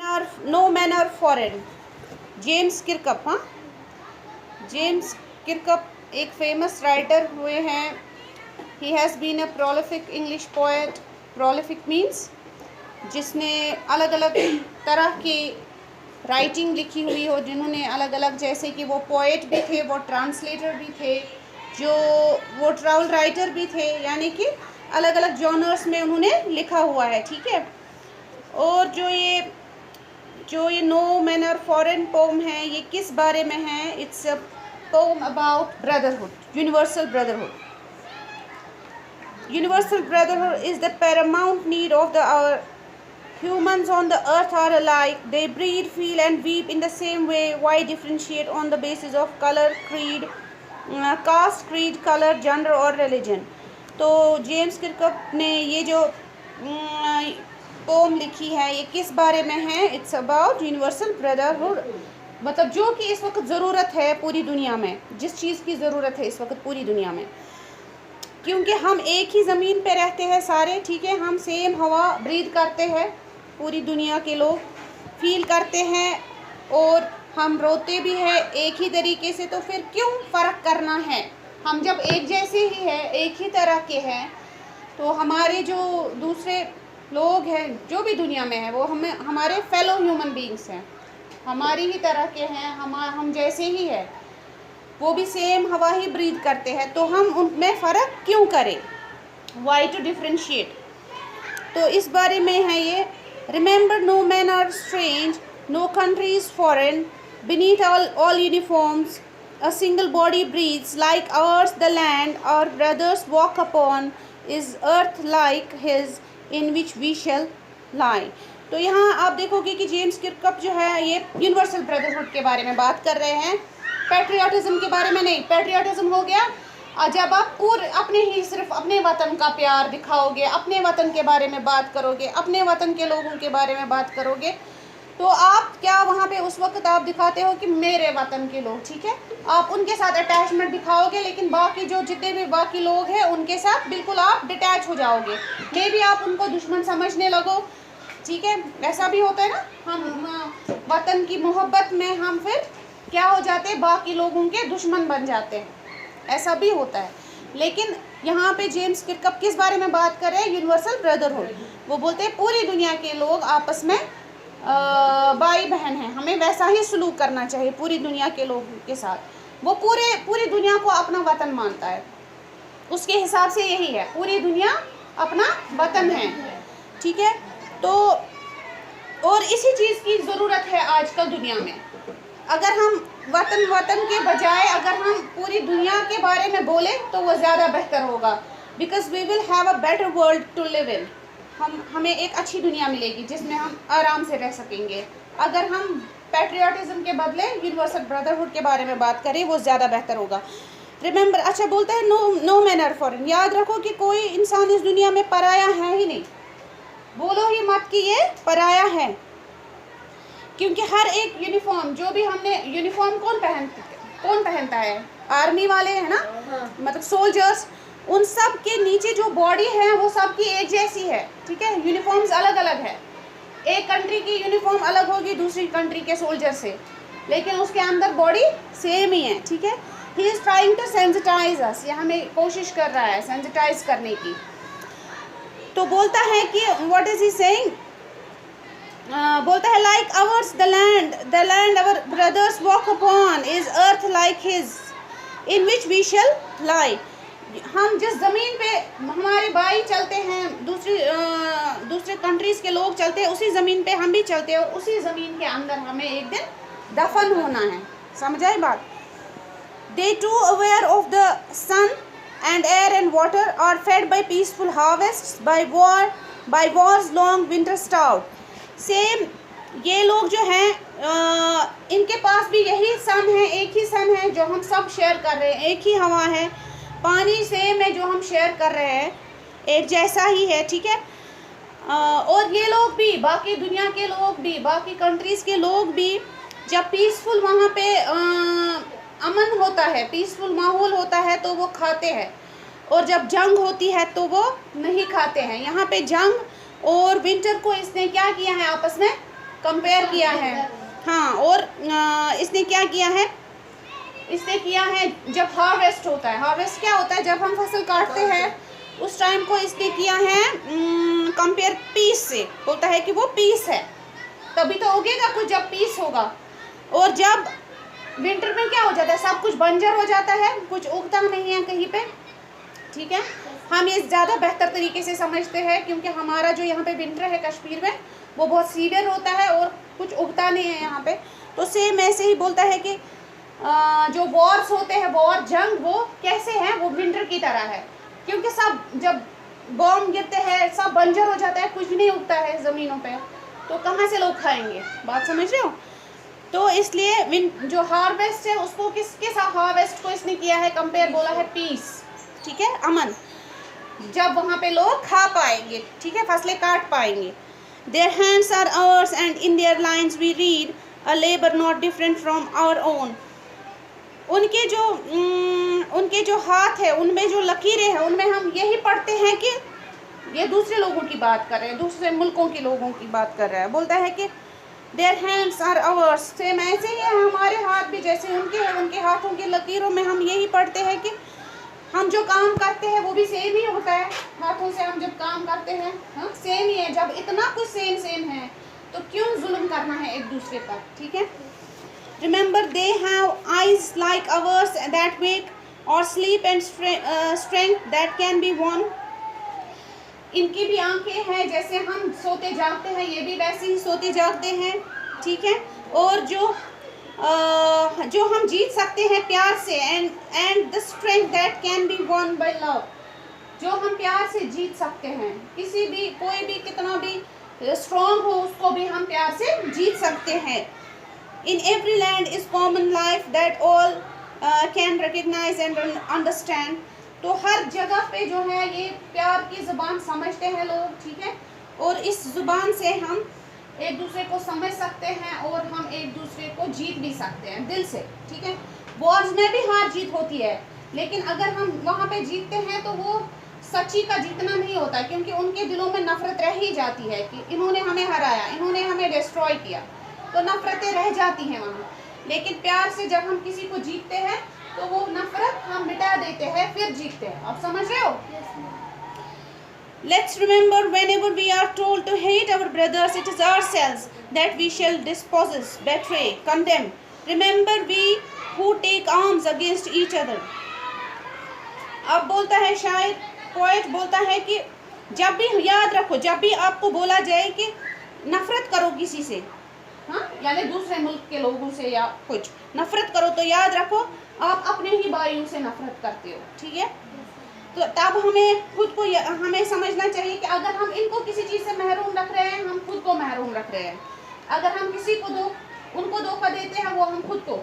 No man are foreign. James Kirkup. हाँ, James Kirkup एक famous writer हुए हैं। He has been a prolific English poet. Prolific means जिसने अलग अलग तरह की राइटिंग लिखी हुई हो, जिन्होंने अलग अलग, जैसे कि वो पोएट भी थे, वो ट्रांसलेटर भी थे, वो ट्रैवल राइटर भी थे, यानी कि अलग अलग जॉनर्स में उन्होंने लिखा हुआ है। ठीक है। और जो ये नो मैनर फॉरेन पोम है, ये किस बारे में है? It's a poem about brotherhood, universal brotherhood. Universal brotherhood is the paramount need of the hour. Humans on the earth are alike. They breathe, feel and weep in the same way. Why differentiate on the basis of color, creed, caste, creed, color, gender or religion? तो James किरकप ने ये जो pome लिखी है, ये किस बारे में है? इट्स अबाउट यूनिवर्सल ब्रदरहुड, मतलब जो कि इस वक्त ज़रूरत है पूरी दुनिया में, जिस चीज़ की ज़रूरत है इस वक्त पूरी दुनिया में, क्योंकि हम एक ही ज़मीन पे रहते हैं सारे। ठीक है, हम सेम हवा ब्रीथ करते हैं, पूरी दुनिया के लोग फील करते हैं और हम रोते भी हैं एक ही तरीके से। तो फिर क्यों फ़र्क करना है? हम जब एक जैसे ही हैं, एक ही तरह के हैं, तो हमारे जो दूसरे लोग हैं जो भी दुनिया में हैं, वो हमारे फेलो ह्यूमन बीइंग्स हैं, हमारी ही तरह के हैं, हम जैसे ही हैं, वो भी सेम हवा ही ब्रीथ करते हैं, तो हम उनमें फ़र्क क्यों करें? Why to differentiate? तो इस बारे में है ये। Remember no man are strange, no country is foreign, beneath all uniforms a single body breathes like ours the land our brothers walk upon is earth like his in which we shall lie. तो यहाँ आप देखोगे कि James किरकप जो है, ये universal brotherhood के बारे में बात कर रहे हैं, पैट्रियाटिज्म के बारे में नहीं। पैट्रियाटिज्म हो गया जब आप सिर्फ अपने वतन का प्यार दिखाओगे, अपने वतन के बारे में बात करोगे, अपने वतन के लोगों के बारे में बात करोगे, तो आप क्या वहाँ पे उस वक्त आप दिखाते हो कि मेरे वतन के लोग, ठीक है, आप उनके साथ अटैचमेंट दिखाओगे, लेकिन बाकी जो जितने भी बाकी लोग हैं उनके साथ बिल्कुल आप डिटैच हो जाओगे, मे भी आप उनको दुश्मन समझने लगो। ठीक है, ऐसा भी होता है ना, हम वतन की मोहब्बत में हम फिर क्या हो जाते हैं, बाकी लोगों के दुश्मन बन जाते हैं, ऐसा भी होता है। लेकिन यहाँ पे जेम्स किरकप किस बारे में बात कर रहे हैं? Universal brotherhood. वो बोलते हैं पूरी दुनिया के लोग आपस में भाई बहन हैं, हमें वैसा ही सलूक करना चाहिए पूरी दुनिया के लोगों के साथ। वो पूरी दुनिया को अपना वतन मानता है, उसके हिसाब से यही है, पूरी दुनिया अपना वतन है। ठीक है, तो और इसी चीज़ की ज़रूरत है आजकल दुनिया में। अगर हम वतन के बजाय अगर हम पूरी दुनिया के बारे में बोलें तो वो ज़्यादा बेहतर होगा, because we will have a better world to live in. हमें एक अच्छी दुनिया मिलेगी जिसमें हम आराम से रह सकेंगे। अगर हम पैट्रियाटिज्म के बदले यूनिवर्सल ब्रदरहुड के बारे में बात करें, वो ज़्यादा बेहतर होगा। रिमेंबर, अच्छा बोलता है नो मैन आर फॉरेन। याद रखो कि कोई इंसान इस दुनिया में पराया है ही नहीं। बोलो ही मत कि ये पराया है, क्योंकि हर एक यूनिफॉर्म जो भी हमने यूनिफॉर्म कौन पहनता है? आर्मी वाले हैं ना, मतलब सोल्जर्स, उन सब के नीचे जो बॉडी है वो सबकी एक जैसी है। ठीक है, यूनिफॉर्म्स अलग अलग है, एक कंट्री की यूनिफॉर्म अलग होगी दूसरी कंट्री के सोल्जर से, लेकिन उसके अंदर बॉडी सेम ही है। ठीक है, he is trying to sensitise us, ये हमें कोशिश कर रहा है सेंसिटाइज करने की। तो बोलता है कि व्हाट इज ही सेइंग, बोलता है like ours the land our brothers walk upon is earth like his in which we shall lie. हम जिस ज़मीन पे हमारे भाई चलते हैं, दूसरे कंट्रीज़ के लोग चलते हैं, उसी ज़मीन पे हम भी चलते हैं, और उसी ज़मीन के अंदर हमें एक दिन दफन होना है। समझ आई बात? They too aware of the sun and air and water are fed by peaceful harvests by wars long winter stout। Same ये लोग जो हैं, इनके पास भी यही सन है, एक ही सन है जो हम सब शेयर कर रहे हैं, एक ही हवा है, पानी सेम है जो हम शेयर कर रहे हैं, एक जैसा ही है। ठीक है, और ये लोग भी, बाकी दुनिया के लोग भी, बाकी कंट्रीज़ के लोग भी, जब पीसफुल वहाँ पे अमन होता है, पीसफुल माहौल होता है, तो वो खाते हैं, और जब जंग होती है तो वो नहीं खाते हैं। यहाँ पे जंग और विंटर को इसने क्या किया है, आपस में कंपेयर किया है। हाँ, और इसने क्या किया है, इसने किया है जब हार्वेस्ट होता है, हार्वेस्ट क्या होता है, जब हम फसल काटते हैं उस टाइम को इसने किया है कंपेयर पीस से, बोलता है कि वो पीस है, तभी तो उगेगा कुछ जब पीस होगा। और जब विंटर में क्या हो जाता है, सब कुछ बंजर हो जाता है, कुछ उगता नहीं है कहीं पे, ठीक है। हम ये ज़्यादा बेहतर तरीके से समझते हैं क्योंकि हमारा जो यहाँ पे विंटर है कश्मीर में वो बहुत सीवियर होता है और कुछ उगता नहीं है यहाँ पे। तो सेम ऐसे ही बोलता है कि जो वॉर्स होते हैं, वॉर जंग, वो कैसे हैं, वो विंटर की तरह है, क्योंकि सब जब बॉम्ब गिरते हैं सब बंजर हो जाता है, कुछ नहीं उगता है ज़मीनों पे, तो कहाँ से लोग खाएंगे, बात समझ रहे हो। तो इसलिए जो हार्वेस्ट है उसको किसके साथ, हार्वेस्ट को इसने किया है कंपेयर, बोला है पीस, ठीक है, अमन, जब वहाँ पे लोग खा पाएंगे, ठीक है, फसलें काट पाएंगे। Their hands are ours and in their lines we read a labour not different from our own. उनके जो हाथ है, उनमें जो लकीरें हैं, उनमें हम यही पढ़ते हैं कि ये दूसरे लोगों की बात कर रहे हैं, दूसरे मुल्कों के लोगों की बात कर रहा है। बोलता है कि their hands are ours, same ऐसे ही है हमारे हाथ भी जैसे उनके हैं, उनके हाथों की लकीरों में हम यही पढ़ते हैं कि हम जो काम करते हैं वो भी सेम ही होता है, हाथों से हम जब काम करते हैं, हाँ सेम ही है। जब इतना कुछ सेम है तो क्यों जुल्म करना है एक दूसरे पर, ठीक है। Remember they have eyes like ours that wake or sleep and strength that can be won. इनकी भी आंखें हैं, जैसे हम सोते जागते हैं ये भी वैसे ही सोते जागते हैं, ठीक है। और जो हम जीत सकते हैं प्यार से, and the strength that can be won by love, जो हम प्यार से जीत सकते हैं, किसी भी कोई भी कितना भी स्ट्रॉन्ग हो उसको भी हम प्यार से जीत सकते हैं। In every land is common life that all can recognize and understand. तो हर जगह पे जो है ये प्यार की ज़ुबान समझते हैं लोग, ठीक है, और इस ज़ुबान से हम एक दूसरे को समझ सकते हैं और हम एक दूसरे को जीत भी सकते हैं दिल से, ठीक है। वॉर्स में भी हार जीत होती है, लेकिन अगर हम वहाँ पे जीतते हैं तो वो सच्ची का जीतना नहीं होता, क्योंकि उनके दिलों में नफरत रह ही जाती है कि इन्होंने हमें हराया, इन्होंने हमें डिस्ट्रॉय किया, तो नफरतें रह जाती हैं वहाँ। लेकिन प्यार से जब हम किसी को जीतते हैं तो वो नफरत हम मिटा देते हैं, फिर जीतते हैं। आप समझ रहे हो? Let's remember whenever we are told to hate our brothers, it is ourselves that we shall despise, betray, condemn. Remember we who take arms against each other. अब बोलता है शायर, पोएट बोलता है कि जब भी, याद रखो, जब भी आपको बोला जाए कि नफरत करो किसी से, हाँ, यानी दूसरे मुल्क के लोगों से या कुछ नफरत करो, तो याद रखो आप अपने ही भाइयों से नफरत करते हो, ठीक है। तो तब हमें खुद को हमें समझना चाहिए कि अगर हम इनको किसी चीज़ से महरूम रख रहे हैं, हम खुद को महरूम रख रहे हैं। अगर हम किसी को उनको धोखा देते हैं, वो हम खुद को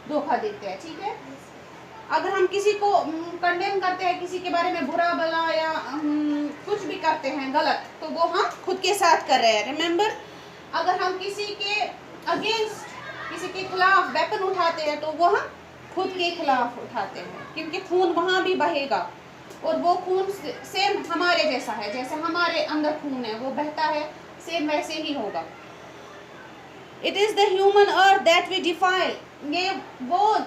धोखा देते हैं, ठीक है। अगर हम किसी को कंडेम करते हैं, किसी के बारे में बुरा भला या कुछ भी करते हैं गलत, तो वो हम खुद के साथ कर रहे हैं। रिमेंबर, अगर हम किसी के अगेंस्ट, किसी के खिलाफ वेपन उठाते हैं तो वो हम खुद के खिलाफ उठाते हैं, क्योंकि खून वहाँ भी बहेगा और वो खून सेम हमारे जैसा है, जैसे हमारे अंदर खून है वो बहता है, सेम वैसे ही होगा। It is the human earth that we defile, ये वो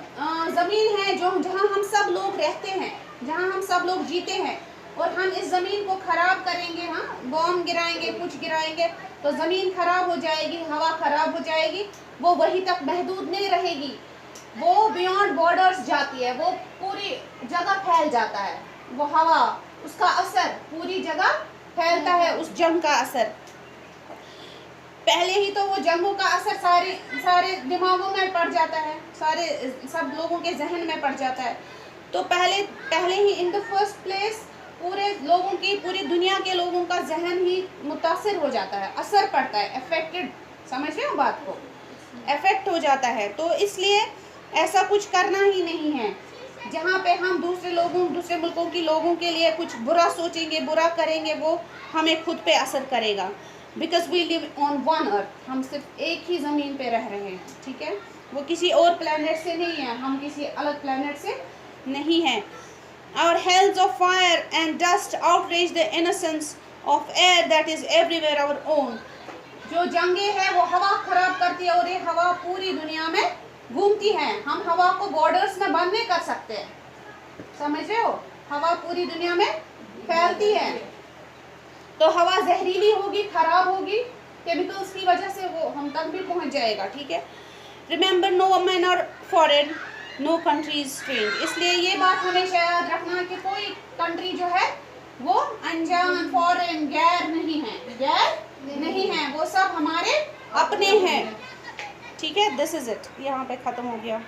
ज़मीन है जो जहाँ हम सब लोग रहते हैं, जहाँ हम सब लोग जीते हैं, और हम इस ज़मीन को ख़राब करेंगे, हाँ, बॉम्ब गिराएंगे, कुछ गिराएंगे तो ज़मीन ख़राब हो जाएगी, हवा ख़राब हो जाएगी, वो वहीं तक महदूद नहीं रहेगी, वो बियॉन्ड बॉर्डर्स जाती है, वो पूरी जगह फैल जाता है, वो हवा, उसका असर पूरी जगह फैलता है, उस जंग का असर। पहले ही तो वो जंगों का असर सारे दिमागों में पड़ जाता है, सब लोगों के जहन में पड़ जाता है। तो पहले ही इन द फर्स्ट प्लेस पूरी दुनिया के लोगों का जहन ही मुतासिर हो जाता है, असर पड़ता है, अफेक्टेड, समझ रहे हो बात को, अफेक्ट हो जाता है। तो इसलिए ऐसा कुछ करना ही नहीं है जहाँ पे हम दूसरे मुल्कों के लोगों के लिए कुछ बुरा सोचेंगे, बुरा करेंगे, वो हमें खुद पे असर करेगा। Because we live on one earth, हम सिर्फ एक ही ज़मीन पे रह रहे हैं, ठीक है, वो किसी और प्लेनेट से नहीं है, हम किसी अलग प्लेनेट से नहीं हैं। Our hells of fire and dust outrage the innocence of air that is everywhere our own. जो जंगे हैं वो हवा खराब करती है और ये हवा पूरी दुनिया में घूमती है। हम हवा को बॉर्डर्स में बंद नहीं कर सकते, समझ रहे हो? हवा पूरी दुनिया में फैलती है, तो हवा जहरीली होगी, खराब होगी, केमिकल्स की वजह से वो हम तक भी पहुंच जाएगा, ठीक है। Remember no man are foreign, no country is strange. इसलिए ये बात हमेशा याद रखना कि कोई कंट्री जो है वो अनजान, फॉरेन, गैर नहीं है, गैर नहीं है, वो सब हमारे अपने हैं, ठीक है। दिस इज इट, यहाँ पे ख़त्म हो गया।